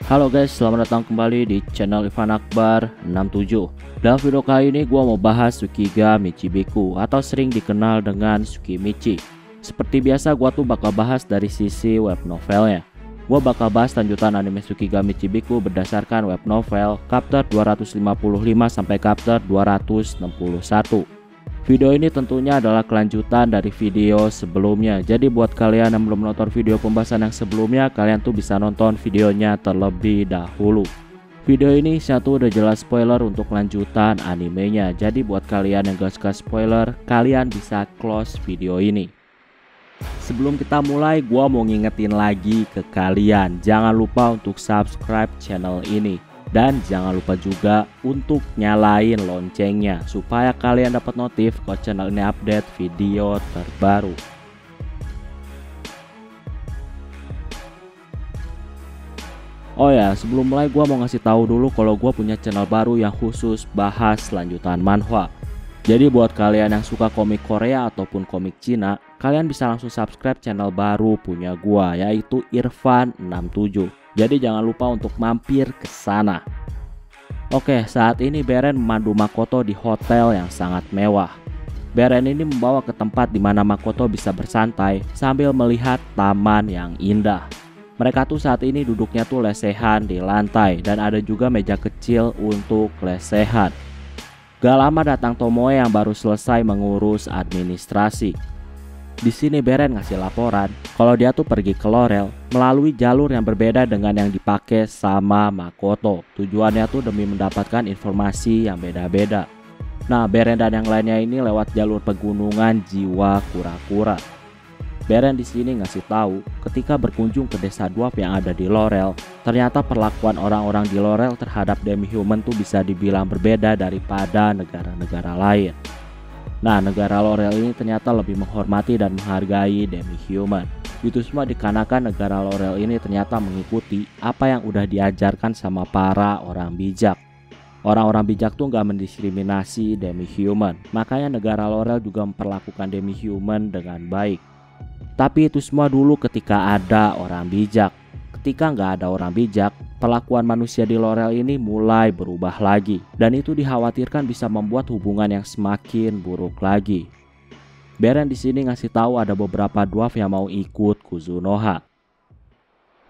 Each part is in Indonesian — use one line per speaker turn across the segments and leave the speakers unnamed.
Halo guys, selamat datang kembali di channel Ivan Akbar 67. Dalam video kali ini gua mau bahas Tsukiga Michibiku atau sering dikenal dengan Tsukimichi. Seperti biasa gua tuh bakal bahas dari sisi web novelnya. Gua bakal bahas lanjutan anime Tsukiga Michibiku berdasarkan web novel chapter 255 sampai chapter 261. Video ini tentunya adalah kelanjutan dari video sebelumnya. Jadi buat kalian yang belum nonton video pembahasan yang sebelumnya, kalian tuh bisa nonton videonya terlebih dahulu. Video ini satu udah jelas spoiler untuk lanjutan animenya. Jadi buat kalian yang gak suka spoiler, kalian bisa close video ini. Sebelum kita mulai, gua mau ngingetin lagi ke kalian, jangan lupa untuk subscribe channel ini. Dan jangan lupa juga untuk nyalain loncengnya supaya kalian dapat notif kalau channel ini update video terbaru. Oh ya, sebelum mulai gua mau ngasih tahu dulu kalau gua punya channel baru yang khusus bahas lanjutan manhwa. Jadi buat kalian yang suka komik Korea ataupun komik Cina, kalian bisa langsung subscribe channel baru punya gua, yaitu Irfan67. Jadi jangan lupa untuk mampir ke sana. Oke, saat ini Beren memandu Makoto di hotel yang sangat mewah. Beren ini membawa ke tempat di mana Makoto bisa bersantai sambil melihat taman yang indah. Mereka tuh saat ini duduknya tuh lesehan di lantai dan ada juga meja kecil untuk lesehan. Gak lama datang Tomoe yang baru selesai mengurus administrasi. Di sini Beren ngasih laporan kalau dia tuh pergi ke Lorel melalui jalur yang berbeda dengan yang dipakai sama Makoto. Tujuannya tuh demi mendapatkan informasi yang beda-beda. Nah, Beren dan yang lainnya ini lewat jalur pegunungan Jiwa Kura-Kura. Beren di sini ngasih tahu ketika berkunjung ke desa dwarf yang ada di Lorel, ternyata perlakuan orang-orang di Lorel terhadap demi-human tuh bisa dibilang berbeda daripada negara-negara lain. Nah, negara Lorel ini ternyata lebih menghormati dan menghargai demi-human. Itu semua dikarenakan negara Lorel ini ternyata mengikuti apa yang udah diajarkan sama para orang bijak. Orang-orang bijak tuh gak mendiskriminasi demi-human. Makanya negara Lorel juga memperlakukan demi-human dengan baik. Tapi itu semua dulu ketika ada orang bijak. Ketika nggak ada orang bijak, perlakuan manusia di Lorel ini mulai berubah lagi. Dan itu dikhawatirkan bisa membuat hubungan yang semakin buruk lagi. Beren di sini ngasih tahu ada beberapa dwarf yang mau ikut Kuzunoha.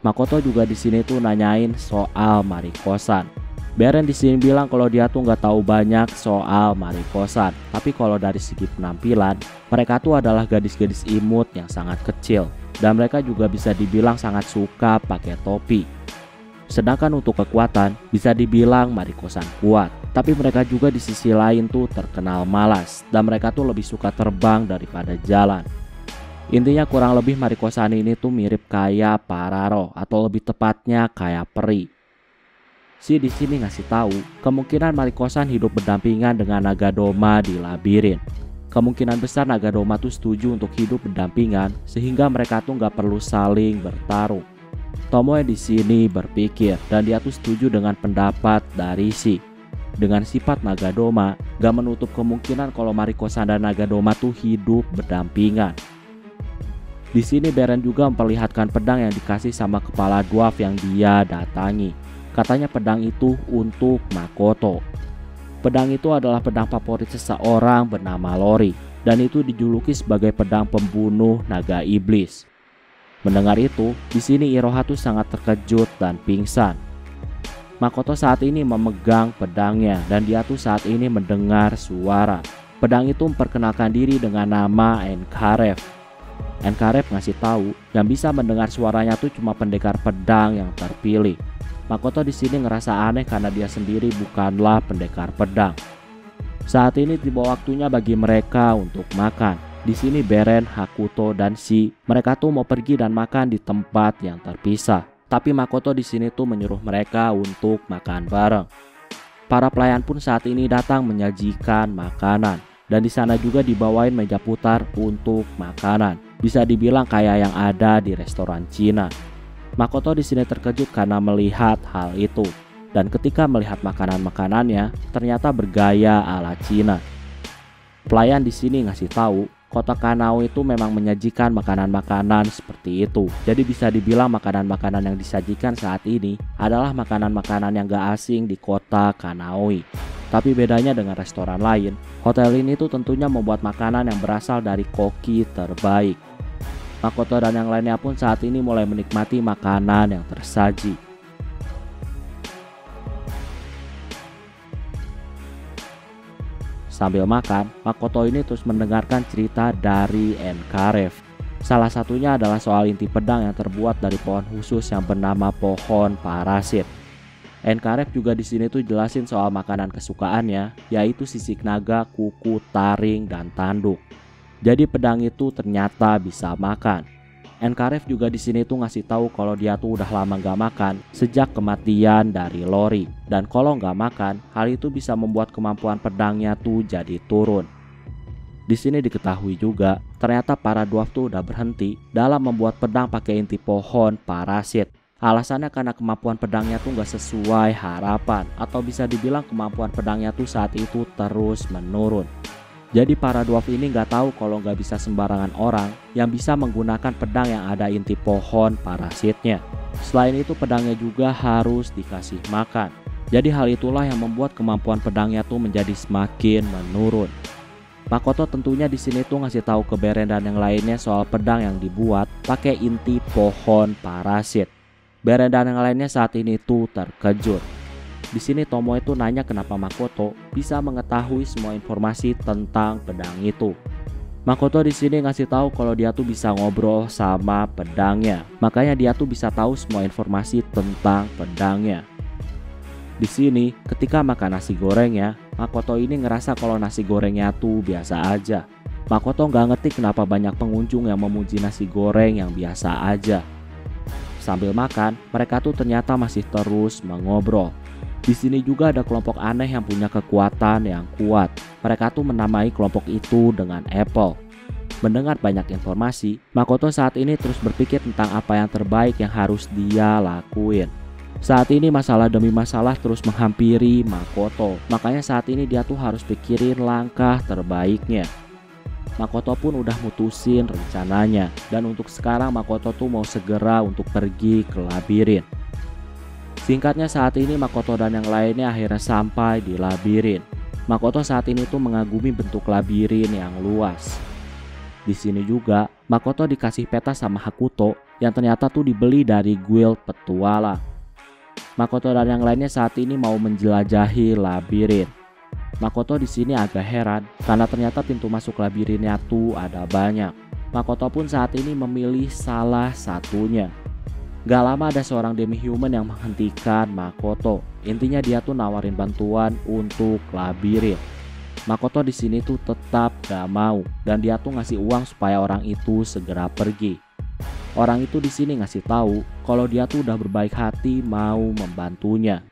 Makoto juga di sini tuh nanyain soal Mariko-san. Beren di sini bilang kalau dia tuh nggak tahu banyak soal Mariko-san. Tapi kalau dari segi penampilan, mereka tuh adalah gadis-gadis imut yang sangat kecil. Dan mereka juga bisa dibilang sangat suka pakai topi. Sedangkan untuk kekuatan bisa dibilang Mariko-san kuat. Tapi mereka juga di sisi lain tuh terkenal malas. Dan mereka tuh lebih suka terbang daripada jalan. Intinya kurang lebih Mariko-san ini tuh mirip kayak Pararo. Atau lebih tepatnya kayak peri. Si di sini ngasih tahu kemungkinan Mariko-san hidup berdampingan dengan Nagadoma di labirin. Kemungkinan besar Nagadoma tuh setuju untuk hidup berdampingan sehingga mereka tuh nggak perlu saling bertarung. Tomoe di sini berpikir dan dia tuh setuju dengan pendapat dari Si. Dengan sifat Nagadoma, gak menutup kemungkinan kalau Mariko-san dan Nagadoma tuh hidup berdampingan. Di sini Beren juga memperlihatkan pedang yang dikasih sama kepala dwarf yang dia datangi. Katanya pedang itu untuk Makoto. Pedang itu adalah pedang favorit seseorang bernama Lori dan itu dijuluki sebagai pedang pembunuh naga iblis. Mendengar itu, di sini Iroha tuh sangat terkejut dan pingsan. Makoto saat ini memegang pedangnya dan dia tuh saat ini mendengar suara. Pedang itu memperkenalkan diri dengan nama Enkarev. Enkarev ngasih tahu yang bisa mendengar suaranya tuh cuma pendekar pedang yang terpilih. Makoto di sini ngerasa aneh karena dia sendiri bukanlah pendekar pedang. Saat ini tiba waktunya bagi mereka untuk makan. Di sini Beren, Hakuto, dan Si mereka tuh mau pergi dan makan di tempat yang terpisah. Tapi Makoto di sini tuh menyuruh mereka untuk makan bareng. Para pelayan pun saat ini datang menyajikan makanan dan di sana juga dibawain meja putar untuk makanan. Bisa dibilang kayak yang ada di restoran Cina. Makoto di sini terkejut karena melihat hal itu. Dan ketika melihat makanan-makanannya, ternyata bergaya ala Cina. Pelayan di sini ngasih tahu kota Kanao itu memang menyajikan makanan-makanan seperti itu. Jadi bisa dibilang makanan-makanan yang disajikan saat ini adalah makanan-makanan yang gak asing di kota Kanao. Tapi bedanya dengan restoran lain, hotel ini tuh tentunya membuat makanan yang berasal dari koki terbaik. Makoto dan yang lainnya pun saat ini mulai menikmati makanan yang tersaji. Sambil makan, Makoto ini terus mendengarkan cerita dari NKREV. Salah satunya adalah soal inti pedang yang terbuat dari pohon khusus yang bernama pohon parasit. NKREV juga di sini tuh jelasin soal makanan kesukaannya, yaitu sisik naga, kuku, taring, dan tanduk. Jadi pedang itu ternyata bisa makan. NKREV juga di sini tuh ngasih tahu kalau dia tuh udah lama gak makan sejak kematian dari Lori. Dan kalau gak makan, hal itu bisa membuat kemampuan pedangnya tuh jadi turun. Di sini diketahui juga, ternyata para dwarf tuh udah berhenti dalam membuat pedang pakai inti pohon parasit. Alasannya karena kemampuan pedangnya tuh gak sesuai harapan, atau bisa dibilang kemampuan pedangnya tuh saat itu terus menurun. Jadi para dwarf ini nggak tahu kalau nggak bisa sembarangan orang yang bisa menggunakan pedang yang ada inti pohon parasitnya. Selain itu pedangnya juga harus dikasih makan. Jadi hal itulah yang membuat kemampuan pedangnya tuh menjadi semakin menurun. Makoto tentunya di sini tuh ngasih tahu ke Beren dan yang lainnya soal pedang yang dibuat pakai inti pohon parasit. Beren dan yang lainnya saat ini tuh terkejut. Di sini Tomoe itu nanya kenapa Makoto bisa mengetahui semua informasi tentang pedang itu. Makoto di sini ngasih tahu kalau dia tuh bisa ngobrol sama pedangnya. Makanya dia tuh bisa tahu semua informasi tentang pedangnya. Di sini ketika makan nasi gorengnya, Makoto ini ngerasa kalau nasi gorengnya tuh biasa aja. Makoto nggak ngerti kenapa banyak pengunjung yang memuji nasi goreng yang biasa aja. Sambil makan, mereka tuh ternyata masih terus mengobrol. Di sini juga ada kelompok aneh yang punya kekuatan yang kuat. Mereka tuh menamai kelompok itu dengan Apple. Mendengar banyak informasi, Makoto saat ini terus berpikir tentang apa yang terbaik yang harus dia lakuin. Saat ini masalah demi masalah terus menghampiri Makoto. Makanya saat ini dia tuh harus pikirin langkah terbaiknya. Makoto pun udah mutusin rencananya. Dan untuk sekarang Makoto tuh mau segera untuk pergi ke labirin. Singkatnya saat ini Makoto dan yang lainnya akhirnya sampai di labirin. Makoto saat ini tuh mengagumi bentuk labirin yang luas. Di sini juga Makoto dikasih peta sama Hakuto yang ternyata tuh dibeli dari guild petualang. Makoto dan yang lainnya saat ini mau menjelajahi labirin. Makoto di sini agak heran karena ternyata pintu masuk labirinnya tuh ada banyak. Makoto pun saat ini memilih salah satunya. Gak lama ada seorang demi-human yang menghentikan Makoto. Intinya dia tuh nawarin bantuan untuk labirin. Makoto di sini tuh tetap gak mau dan dia tuh ngasih uang supaya orang itu segera pergi. Orang itu di sini ngasih tahu kalau dia tuh udah berbaik hati mau membantunya.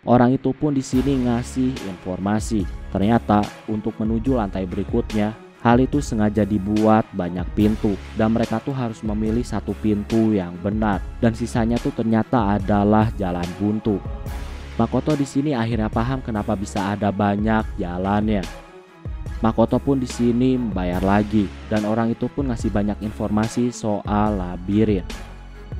Orang itu pun di sini ngasih informasi. Ternyata untuk menuju lantai berikutnya, hal itu sengaja dibuat banyak pintu dan mereka tuh harus memilih satu pintu yang benar dan sisanya tuh ternyata adalah jalan buntu. Makoto di sini akhirnya paham kenapa bisa ada banyak jalannya. Makoto pun di sini membayar lagi dan orang itu pun ngasih banyak informasi soal labirin.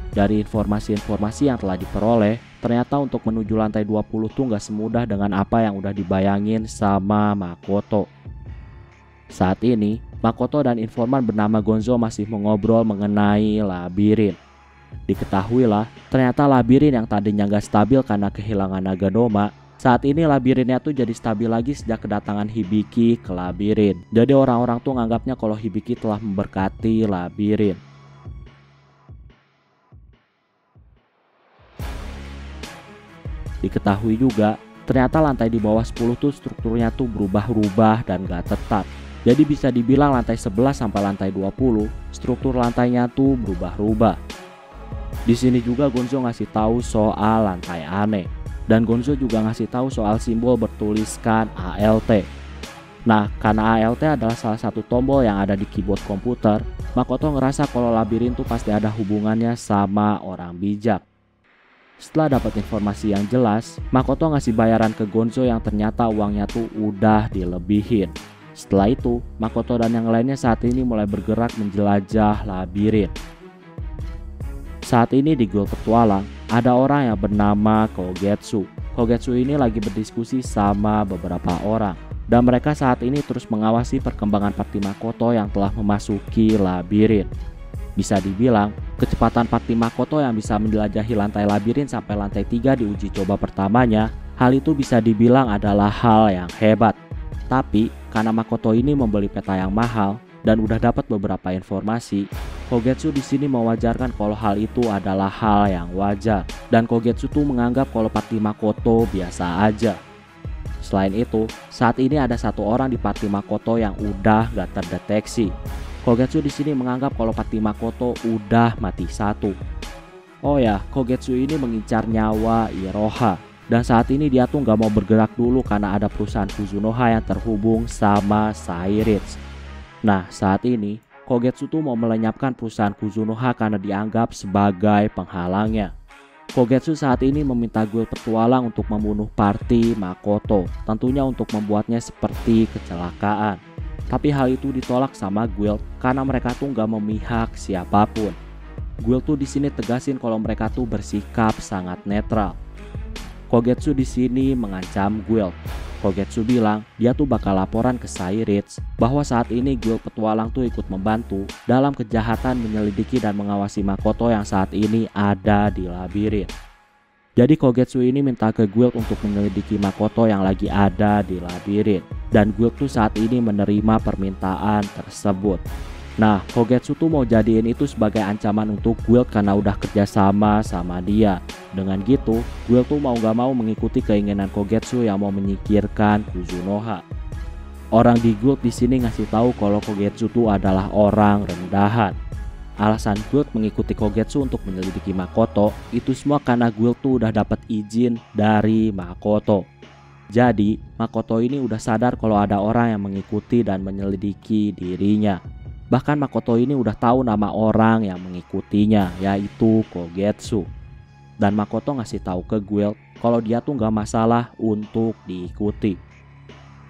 Dari informasi-informasi yang telah diperoleh, ternyata untuk menuju lantai 20 tuh gak semudah dengan apa yang udah dibayangin sama Makoto. Saat ini, Makoto dan informan bernama Gonzo masih mengobrol mengenai labirin. Diketahuilah, ternyata labirin yang tadinya gak stabil karena kehilangan naga doma, saat ini labirinnya tuh jadi stabil lagi sejak kedatangan Hibiki ke labirin. Jadi orang-orang tuh nganggapnya kalau Hibiki telah memberkati labirin. Diketahui juga, ternyata lantai di bawah 10 tuh strukturnya tuh berubah-ubah dan gak tetap. Jadi bisa dibilang lantai 11 sampai lantai 20, struktur lantainya tuh berubah-ubah. Di sini juga Gonzo ngasih tahu soal lantai aneh. Dan Gonzo juga ngasih tahu soal simbol bertuliskan ALT. Nah, karena ALT adalah salah satu tombol yang ada di keyboard komputer, Makoto ngerasa kalau labirin tuh pasti ada hubungannya sama orang bijak. Setelah dapat informasi yang jelas, Makoto ngasih bayaran ke Gonzo yang ternyata uangnya tuh udah dilebihin. Setelah itu, Makoto dan yang lainnya saat ini mulai bergerak menjelajah labirin. Saat ini di guild petualang, ada orang yang bernama Kogetsu. Kogetsu ini lagi berdiskusi sama beberapa orang, dan mereka saat ini terus mengawasi perkembangan party Makoto yang telah memasuki labirin. Bisa dibilang, kecepatan party Makoto yang bisa menjelajahi lantai labirin sampai lantai 3 di uji coba pertamanya, hal itu bisa dibilang adalah hal yang hebat. Tapi, karena Makoto ini membeli peta yang mahal dan udah dapat beberapa informasi, Kogetsu di sini mewajarkan kalau hal itu adalah hal yang wajar, dan Kogetsu tuh menganggap kalau party Makoto biasa aja. Selain itu, saat ini ada satu orang di party Makoto yang udah gak terdeteksi. Kogetsu di sini menganggap kalau party Makoto udah mati satu. Oh ya, Kogetsu ini mengincar nyawa Iroha. Dan saat ini dia tuh gak mau bergerak dulu karena ada perusahaan Kuzunoha yang terhubung sama Sairitz. Nah, saat ini Kogetsu tuh mau melenyapkan perusahaan Kuzunoha karena dianggap sebagai penghalangnya. Kogetsu saat ini meminta guild petualang untuk membunuh party Makoto, tentunya untuk membuatnya seperti kecelakaan. Tapi hal itu ditolak sama guild karena mereka tuh gak memihak siapapun. Guild tuh di sini tegasin kalau mereka tuh bersikap sangat netral. Kogetsu di sini mengancam guild. Kogetsu bilang dia tuh bakal laporan ke Sairitz bahwa saat ini guild petualang tuh ikut membantu dalam kejahatan menyelidiki dan mengawasi Makoto yang saat ini ada di labirin. Jadi Kogetsu ini minta ke guild untuk menyelidiki Makoto yang lagi ada di labirin, dan guild tuh saat ini menerima permintaan tersebut. Nah, Kogetsu tuh mau jadiin itu sebagai ancaman untuk guild karena udah kerjasama sama dia. Dengan gitu, guild tuh mau gak mau mengikuti keinginan Kogetsu yang mau menyingkirkan Kuzunoha. Orang di guild di sini ngasih tahu kalau Kogetsu tuh adalah orang rendahan. Alasan guild mengikuti Kogetsu untuk menyelidiki Makoto itu semua karena guild tuh udah dapat izin dari Makoto. Jadi, Makoto ini udah sadar kalau ada orang yang mengikuti dan menyelidiki dirinya. Bahkan Makoto ini udah tahu nama orang yang mengikutinya, yaitu Kogetsu. Dan Makoto ngasih tahu ke guild kalau dia tuh gak masalah untuk diikuti.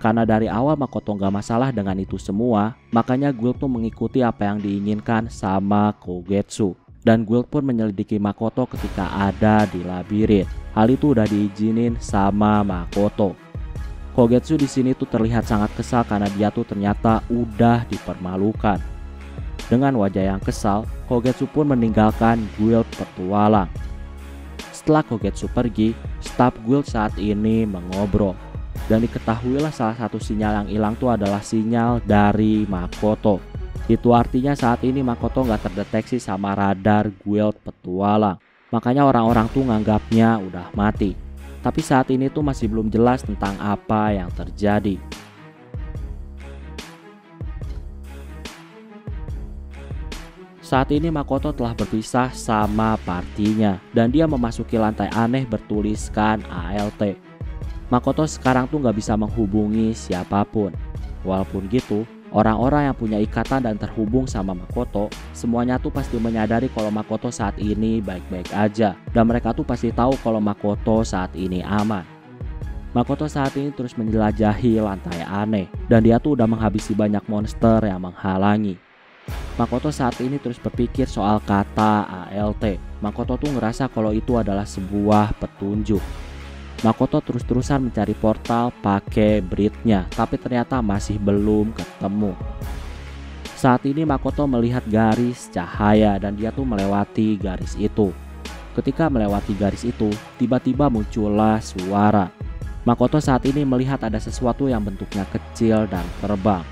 Karena dari awal Makoto gak masalah dengan itu semua, makanya guild tuh mengikuti apa yang diinginkan sama Kogetsu. Dan guild pun menyelidiki Makoto ketika ada di labirin. Hal itu udah diizinin sama Makoto. Kogetsu di sini tuh terlihat sangat kesal karena dia tuh ternyata udah dipermalukan. Dengan wajah yang kesal, Kogetsu pun meninggalkan guild petualang. Setelah Kogetsu pergi, staf guild saat ini mengobrol. Dan diketahuilah salah satu sinyal yang hilang tuh adalah sinyal dari Makoto. Itu artinya saat ini Makoto gak terdeteksi sama radar guild petualang. Makanya orang-orang tuh nganggapnya udah mati. Tapi saat ini tuh masih belum jelas tentang apa yang terjadi. Saat ini Makoto telah berpisah sama partinya dan dia memasuki lantai aneh bertuliskan ALT. Makoto sekarang tuh gak bisa menghubungi siapapun. Walaupun gitu, orang-orang yang punya ikatan dan terhubung sama Makoto, semuanya tuh pasti menyadari kalau Makoto saat ini baik-baik aja. Dan mereka tuh pasti tahu kalau Makoto saat ini aman. Makoto saat ini terus menjelajahi lantai aneh, dan dia tuh udah menghabisi banyak monster yang menghalangi. Makoto saat ini terus berpikir soal kata ALT. Makoto tuh ngerasa kalau itu adalah sebuah petunjuk. Makoto terus-terusan mencari portal pakai bridge-nya, tapi ternyata masih belum ketemu. Saat ini Makoto melihat garis cahaya dan dia tuh melewati garis itu. Ketika melewati garis itu, tiba-tiba muncullah suara. Makoto saat ini melihat ada sesuatu yang bentuknya kecil dan terbang.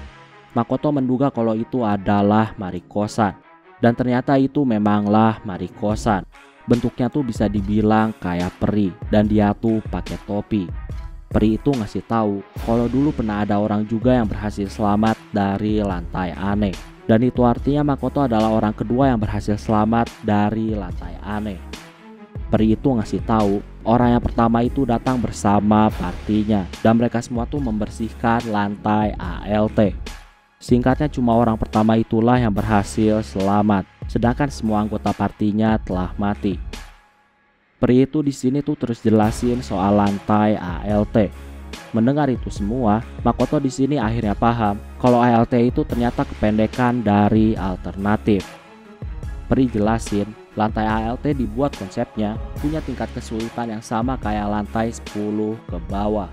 Makoto menduga kalau itu adalah Mariko-san. Dan ternyata itu memanglah Mariko-san. Bentuknya tuh bisa dibilang kayak peri dan dia tuh pakai topi. Peri itu ngasih tahu kalau dulu pernah ada orang juga yang berhasil selamat dari lantai aneh. Dan itu artinya Makoto adalah orang kedua yang berhasil selamat dari lantai aneh. Peri itu ngasih tahu orang yang pertama itu datang bersama partinya dan mereka semua tuh membersihkan lantai ALT. Singkatnya cuma orang pertama itulah yang berhasil selamat, sedangkan semua anggota partinya telah mati. Peri itu di sini tuh terus jelasin soal lantai ALT. Mendengar itu semua, Makoto di sini akhirnya paham kalau ALT itu ternyata kependekan dari alternatif. Peri jelasin, lantai ALT dibuat konsepnya punya tingkat kesulitan yang sama kayak lantai 10 ke bawah.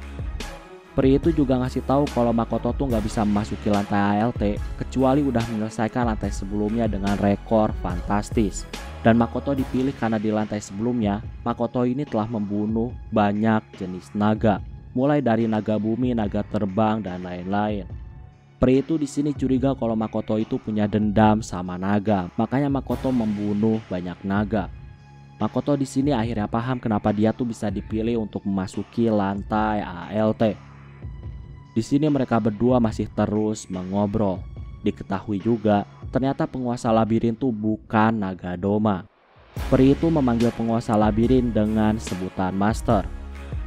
Peri itu juga ngasih tahu kalau Makoto tuh nggak bisa memasuki lantai ALT kecuali udah menyelesaikan lantai sebelumnya dengan rekor fantastis. Dan Makoto dipilih karena di lantai sebelumnya, Makoto ini telah membunuh banyak jenis naga, mulai dari naga bumi, naga terbang, dan lain-lain. Peri itu di sini curiga kalau Makoto itu punya dendam sama naga, makanya Makoto membunuh banyak naga. Makoto di sini akhirnya paham kenapa dia tuh bisa dipilih untuk memasuki lantai ALT. Di sini mereka berdua masih terus mengobrol. Diketahui juga, ternyata penguasa labirin tuh bukan naga doma. Peri itu memanggil penguasa labirin dengan sebutan Master.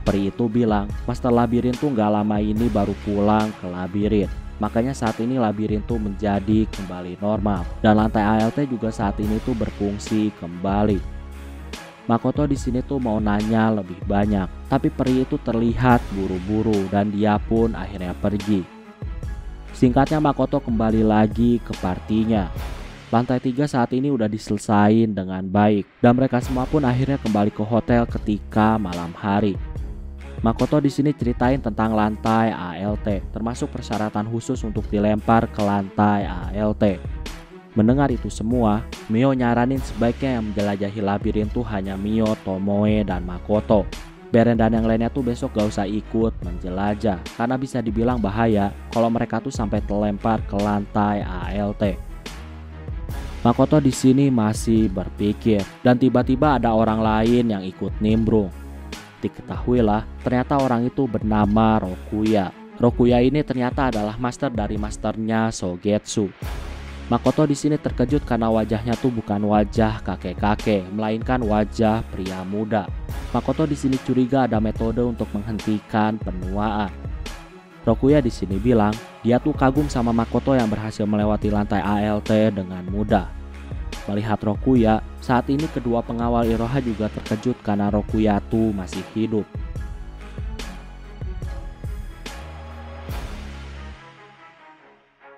Peri itu bilang, Master labirin tuh gak lama ini baru pulang ke labirin. Makanya saat ini labirin tuh menjadi kembali normal. Dan lantai ALT juga saat ini tuh berfungsi kembali. Makoto di sini tuh mau nanya lebih banyak, tapi peri itu terlihat buru-buru dan dia pun akhirnya pergi. Singkatnya Makoto kembali lagi ke partinya. Lantai 3 saat ini udah diselesain dengan baik dan mereka semua pun akhirnya kembali ke hotel ketika malam hari. Makoto di sini ceritain tentang lantai ALT, termasuk persyaratan khusus untuk dilempar ke lantai ALT. Mendengar itu semua, Mio nyaranin sebaiknya yang menjelajahi labirin tuh hanya Mio, Tomoe, dan Makoto. Beren dan yang lainnya tuh besok gak usah ikut menjelajah, karena bisa dibilang bahaya kalau mereka tuh sampai terlempar ke lantai ALT. Makoto di sini masih berpikir, dan tiba-tiba ada orang lain yang ikut nimbrung. Diketahuilah, ternyata orang itu bernama Rokuya. Rokuya ini ternyata adalah master dari masternya Sogetsu. Makoto di sini terkejut karena wajahnya tuh bukan wajah kakek-kakek, melainkan wajah pria muda. Makoto di sini curiga ada metode untuk menghentikan penuaan. Rokuya di sini bilang, dia tuh kagum sama Makoto yang berhasil melewati lantai ALT dengan mudah. Melihat Rokuya, saat ini kedua pengawal Iroha juga terkejut karena Rokuya tuh masih hidup.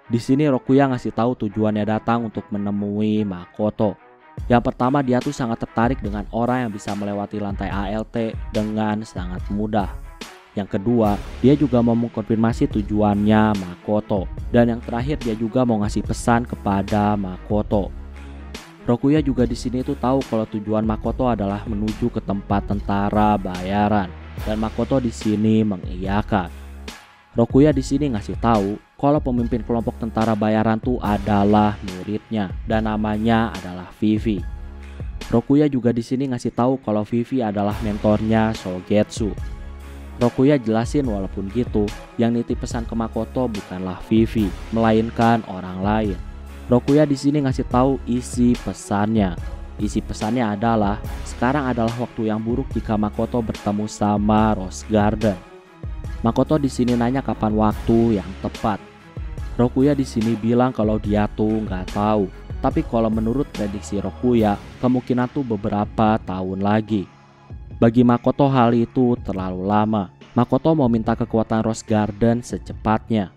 Di sini Rokuya ngasih tahu tujuannya datang untuk menemui Makoto. Yang pertama, dia tuh sangat tertarik dengan orang yang bisa melewati lantai ALT dengan sangat mudah. Yang kedua, dia juga mau mengkonfirmasi tujuannya Makoto. Dan yang terakhir, dia juga mau ngasih pesan kepada Makoto. Rokuya juga di sini tuh tahu kalau tujuan Makoto adalah menuju ke tempat tentara bayaran. Dan Makoto di sini mengiyakan. Rokuya di sini ngasih tahu kalau pemimpin kelompok tentara bayaran tuh adalah muridnya dan namanya adalah Vivi. Rokuya juga di sini ngasih tahu kalau Vivi adalah mentornya Sogetsu. Rokuya jelasin walaupun gitu, yang nitip pesan ke Makoto bukanlah Vivi, melainkan orang lain. Rokuya di sini ngasih tahu isi pesannya. Isi pesannya adalah, sekarang adalah waktu yang buruk jika Makoto bertemu sama Rose Garden. Makoto di sini nanya kapan waktu yang tepat. Rokuya di sini bilang kalau dia tuh nggak tahu. Tapi kalau menurut prediksi Rokuya, kemungkinan tuh beberapa tahun lagi. Bagi Makoto hal itu terlalu lama. Makoto mau minta kekuatan Rose Garden secepatnya.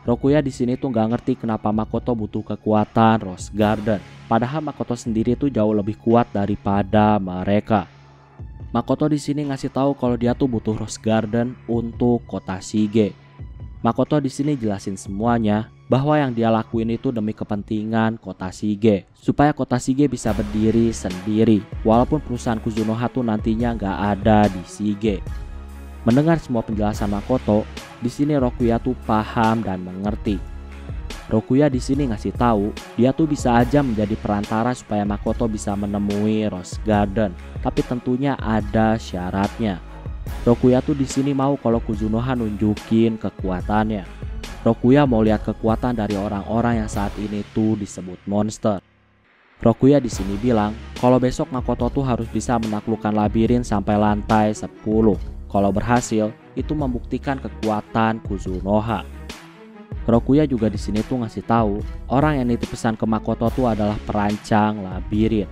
Rokuya di sini tuh nggak ngerti kenapa Makoto butuh kekuatan Rose Garden. Padahal Makoto sendiri tuh jauh lebih kuat daripada mereka. Makoto di sini ngasih tahu kalau dia tuh butuh Rose Garden untuk kota Shige. Makoto di sini jelasin semuanya bahwa yang dia lakuin itu demi kepentingan kota Shige, supaya kota Shige bisa berdiri sendiri walaupun perusahaan Kuzunoha tuh nantinya nggak ada di Shige. Mendengar semua penjelasan Makoto, di sini Rokuya tuh paham dan mengerti. Rokuya di sini ngasih tahu dia tuh bisa aja menjadi perantara supaya Makoto bisa menemui Rose Garden, tapi tentunya ada syaratnya. Rokuya tuh di sini mau kalau Kuzunoha nunjukin kekuatannya. Rokuya mau lihat kekuatan dari orang-orang yang saat ini tuh disebut monster. Rokuya di sini bilang kalau besok Makoto tuh harus bisa menaklukkan labirin sampai lantai 10. Kalau berhasil, itu membuktikan kekuatan Kuzunoha. Rokuya juga di sini tuh ngasih tahu orang yang nitip pesan ke Makoto tuh adalah perancang labirin.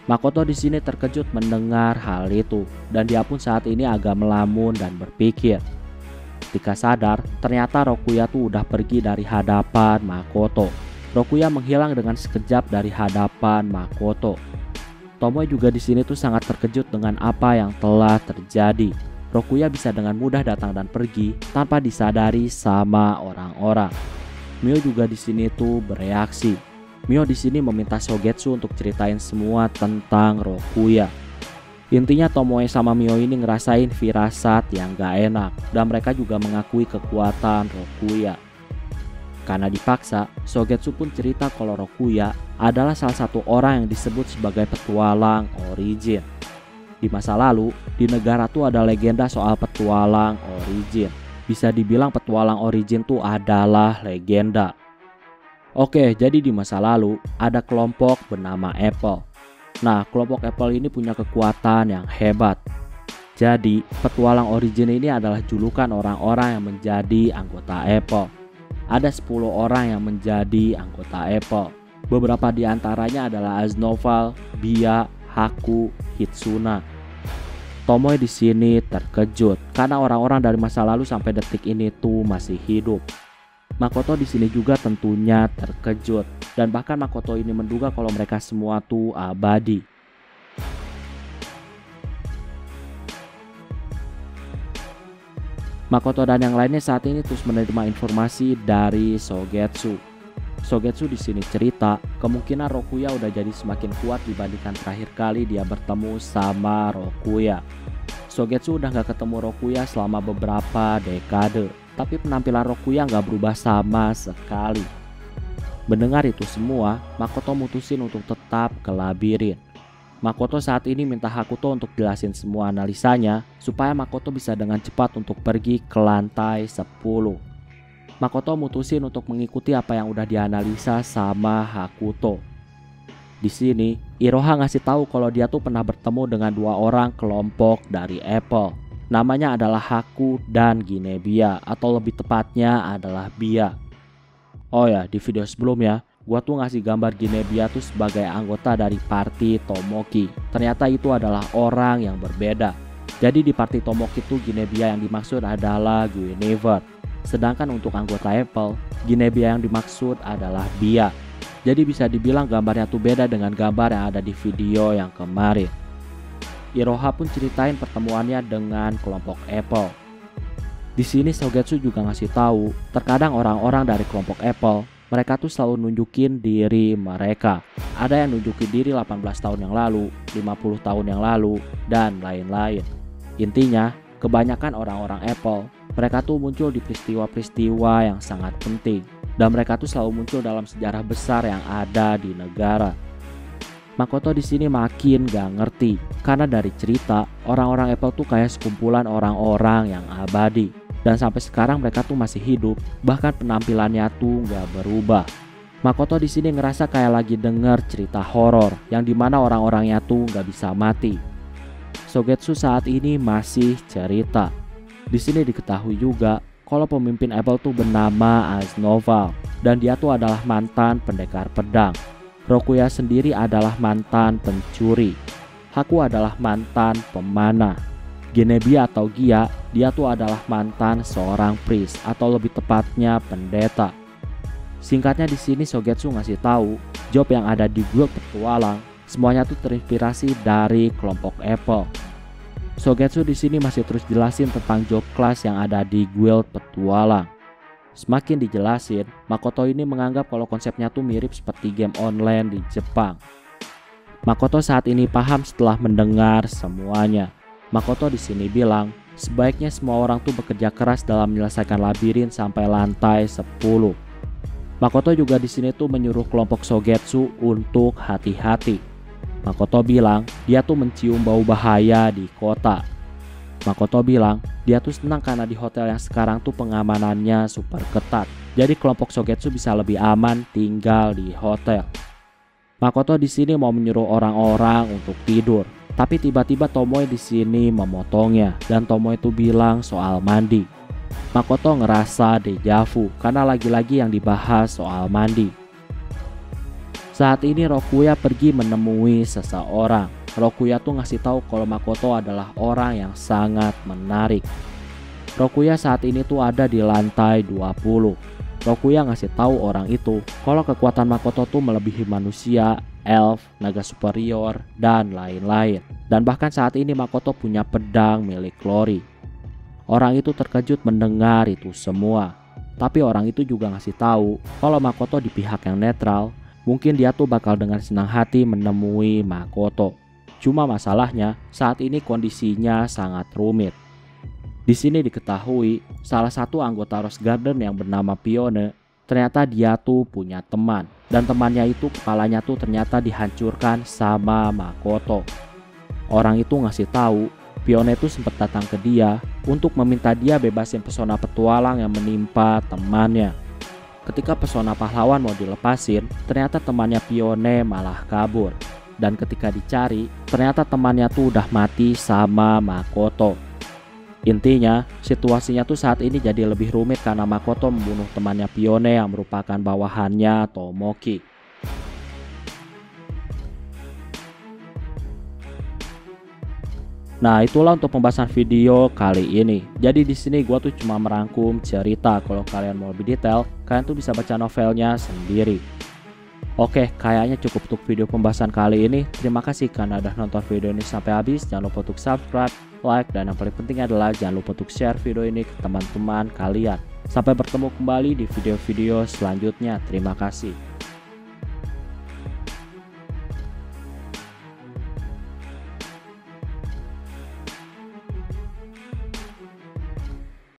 Makoto di sini terkejut mendengar hal itu dan dia pun saat ini agak melamun dan berpikir, ketika sadar, ternyata Rokuya tuh udah pergi dari hadapan Makoto. Rokuya menghilang dengan sekejap dari hadapan Makoto. Tomoe juga di sini tuh sangat terkejut dengan apa yang telah terjadi. Rokuya bisa dengan mudah datang dan pergi tanpa disadari sama orang-orang. Mio juga di sini tuh bereaksi. Mio di sini meminta Sogetsu untuk ceritain semua tentang Rokuya. Intinya Tomoe sama Mio ini ngerasain firasat yang gak enak dan mereka juga mengakui kekuatan Rokuya. Karena dipaksa, Sogetsu pun cerita kalau Rokuya adalah salah satu orang yang disebut sebagai petualang origin. Di masa lalu, di negara tuh ada legenda soal petualang origin. Bisa dibilang petualang origin tuh adalah legenda. Oke, jadi di masa lalu ada kelompok bernama Apple. Nah, kelompok Apple ini punya kekuatan yang hebat. Jadi, petualang origin ini adalah julukan orang-orang yang menjadi anggota Apple. Ada 10 orang yang menjadi anggota Apple. Beberapa di antaranya adalah Aznoval, Bia, Haku, Hitsuna. Tomoe di sini terkejut karena orang-orang dari masa lalu sampai detik ini tuh masih hidup. Makoto di sini juga tentunya terkejut dan bahkan Makoto ini menduga kalau mereka semua tuh abadi. Makoto dan yang lainnya saat ini terus menerima informasi dari Sogetsu. Sogetsu di sini cerita kemungkinan Rokuya udah jadi semakin kuat dibandingkan terakhir kali dia bertemu sama Rokuya. Sogetsu udah gak ketemu Rokuya selama beberapa dekade, tapi penampilan Rokuya gak berubah sama sekali. Mendengar itu semua, Makoto mutusin untuk tetap ke labirin. Makoto saat ini minta Hakuto untuk jelasin semua analisanya supaya Makoto bisa dengan cepat untuk pergi ke lantai 10. Makoto mutusin untuk mengikuti apa yang udah dianalisa sama Hakuto. Di sini, Iroha ngasih tahu kalau dia tuh pernah bertemu dengan 2 orang kelompok dari Apple. Namanya adalah Haku dan Ginebia, atau lebih tepatnya adalah Bia. Oh ya, di video sebelumnya, gua tuh ngasih gambar Ginebia tuh sebagai anggota dari party Tomoki. Ternyata itu adalah orang yang berbeda. Jadi di party Tomoki tuh Ginebia yang dimaksud adalah Guinevere. Sedangkan untuk anggota Apple, Ginebia yang dimaksud adalah Bia. Jadi bisa dibilang gambarnya tuh beda dengan gambar yang ada di video yang kemarin. Iroha pun ceritain pertemuannya dengan kelompok Apple. Di sini Sogetsu juga ngasih tahu, terkadang orang-orang dari kelompok Apple, mereka tuh selalu nunjukin diri mereka. Ada yang nunjukin diri 18 tahun yang lalu, 50 tahun yang lalu, dan lain-lain. Intinya, kebanyakan orang-orang Apple, mereka tuh muncul di peristiwa-peristiwa yang sangat penting. Dan mereka tuh selalu muncul dalam sejarah besar yang ada di negara. Makoto di sini makin gak ngerti karena dari cerita orang-orang Apple tuh kayak sekumpulan orang-orang yang abadi dan sampai sekarang mereka tuh masih hidup, bahkan penampilannya tuh gak berubah. Makoto di sini ngerasa kayak lagi denger cerita horor yang dimana orang-orangnya tuh gak bisa mati. Sogetsu saat ini masih cerita. Di sini diketahui juga kalau pemimpin Apple tuh bernama Aznoval dan dia tuh adalah mantan pendekar pedang. Rokuya sendiri adalah mantan pencuri. Haku adalah mantan pemanah. Ginebia atau Gia, dia tuh adalah mantan seorang priest atau lebih tepatnya pendeta. Singkatnya di sini Sogetsu ngasih tahu, job yang ada di guild petualang semuanya tuh terinspirasi dari kelompok Apple. Sogetsu di sini masih terus jelasin tentang job class yang ada di guild petualang. Semakin dijelasin, Makoto ini menganggap kalau konsepnya tuh mirip seperti game online di Jepang. Makoto saat ini paham setelah mendengar semuanya. Makoto di sini bilang, sebaiknya semua orang tuh bekerja keras dalam menyelesaikan labirin sampai lantai 10. Makoto juga di sini tuh menyuruh kelompok Sogetsu untuk hati-hati. Makoto bilang dia tuh mencium bau bahaya di kota. Makoto bilang dia tuh senang karena di hotel yang sekarang tuh pengamanannya super ketat. Jadi kelompok Sogetsu bisa lebih aman tinggal di hotel. Makoto di sini mau menyuruh orang-orang untuk tidur, tapi tiba-tiba Tomoe di sini memotongnya dan Tomoe tuh bilang soal mandi. Makoto ngerasa dejavu karena lagi-lagi yang dibahas soal mandi. Saat ini Rokuya pergi menemui seseorang. Rokuya tuh ngasih tahu kalau Makoto adalah orang yang sangat menarik. Rokuya saat ini tuh ada di lantai 20. Rokuya ngasih tahu orang itu kalau kekuatan Makoto tuh melebihi manusia, elf, naga superior, dan lain-lain. Dan bahkan saat ini Makoto punya pedang milik Glory. Orang itu terkejut mendengar itu semua. Tapi orang itu juga ngasih tahu kalau Makoto di pihak yang netral. Mungkin dia tuh bakal dengan senang hati menemui Makoto. Cuma masalahnya saat ini kondisinya sangat rumit. Di sini diketahui salah satu anggota Rose Garden yang bernama Pione ternyata dia tuh punya teman, dan temannya itu kepalanya tuh ternyata dihancurkan sama Makoto. Orang itu ngasih tahu Pione tuh sempat datang ke dia untuk meminta dia bebasin pesona petualang yang menimpa temannya. Ketika pesona pahlawan mau dilepasin, ternyata temannya Pione malah kabur. Dan ketika dicari, ternyata temannya tuh udah mati sama Makoto. Intinya, situasinya tuh saat ini jadi lebih rumit karena Makoto membunuh temannya Pione yang merupakan bawahannya Tomoki. Nah, itulah untuk pembahasan video kali ini. Jadi di sini gua tuh cuma merangkum cerita. Kalau kalian mau lebih detail, kalian tuh bisa baca novelnya sendiri. Oke, kayaknya cukup untuk video pembahasan kali ini. Terima kasih karena udah nonton video ini sampai habis. Jangan lupa untuk subscribe, like, dan yang paling penting adalah jangan lupa untuk share video ini ke teman-teman kalian. Sampai bertemu kembali di video-video selanjutnya. Terima kasih.